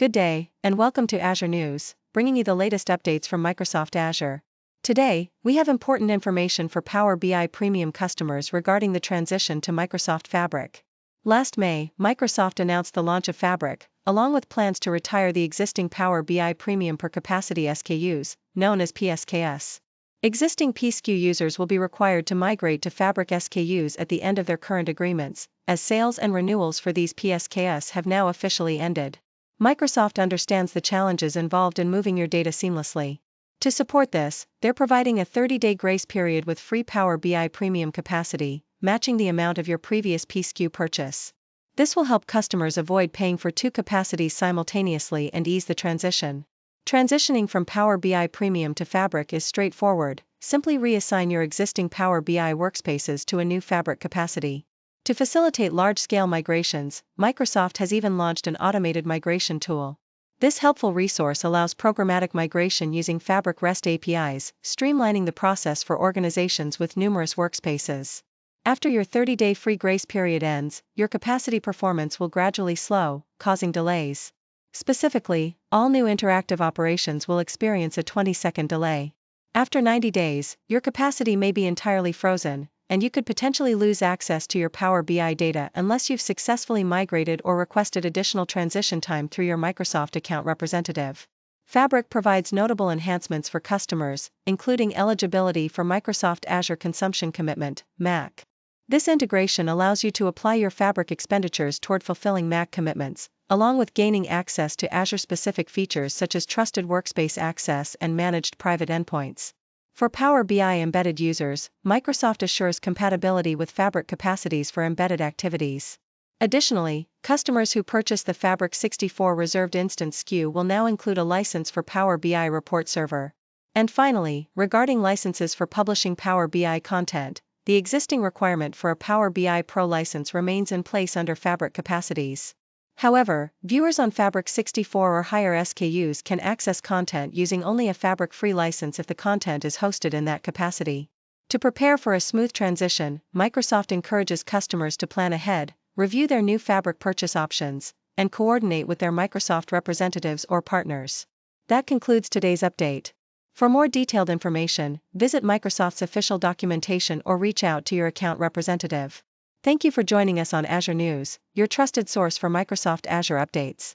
Good day, and welcome to Azure News, bringing you the latest updates from Microsoft Azure. Today, we have important information for Power BI Premium customers regarding the transition to Microsoft Fabric. Last May, Microsoft announced the launch of Fabric, along with plans to retire the existing Power BI Premium per capacity SKUs, known as PSKUs. Existing P-SKU users will be required to migrate to Fabric SKUs at the end of their current agreements, as sales and renewals for these PSKUs have now officially ended. Microsoft understands the challenges involved in moving your data seamlessly. To support this, they're providing a 30-day grace period with free Power BI Premium capacity, matching the amount of your previous P-SKU purchase. This will help customers avoid paying for two capacities simultaneously and ease the transition. Transitioning from Power BI Premium to Fabric is straightforward. Simply reassign your existing Power BI workspaces to a new Fabric capacity. To facilitate large-scale migrations, Microsoft has even launched an automated migration tool. This helpful resource allows programmatic migration using Fabric REST APIs, streamlining the process for organizations with numerous workspaces. After your 30-day free grace period ends, your capacity performance will gradually slow, causing delays. Specifically, all new interactive operations will experience a 20-second delay. After 90 days, your capacity may be entirely frozen, and you could potentially lose access to your Power BI data unless you've successfully migrated or requested additional transition time through your Microsoft account representative. Fabric provides notable enhancements for customers, including eligibility for Microsoft Azure Consumption Commitment, MAC. This integration allows you to apply your Fabric expenditures toward fulfilling MAC commitments, along with gaining access to Azure-specific features such as trusted workspace access and managed private endpoints. For Power BI embedded users, Microsoft assures compatibility with Fabric capacities for embedded activities. Additionally, customers who purchase the Fabric 64 reserved instance SKU will now include a license for Power BI Report Server. And finally, regarding licenses for publishing Power BI content, the existing requirement for a Power BI Pro license remains in place under Fabric capacities. However, viewers on Fabric 64 or higher SKUs can access content using only a Fabric free license if the content is hosted in that capacity. To prepare for a smooth transition, Microsoft encourages customers to plan ahead, review their new Fabric purchase options, and coordinate with their Microsoft representatives or partners. That concludes today's update. For more detailed information, visit Microsoft's official documentation or reach out to your account representative. Thank you for joining us on Azure News, your trusted source for Microsoft Azure updates.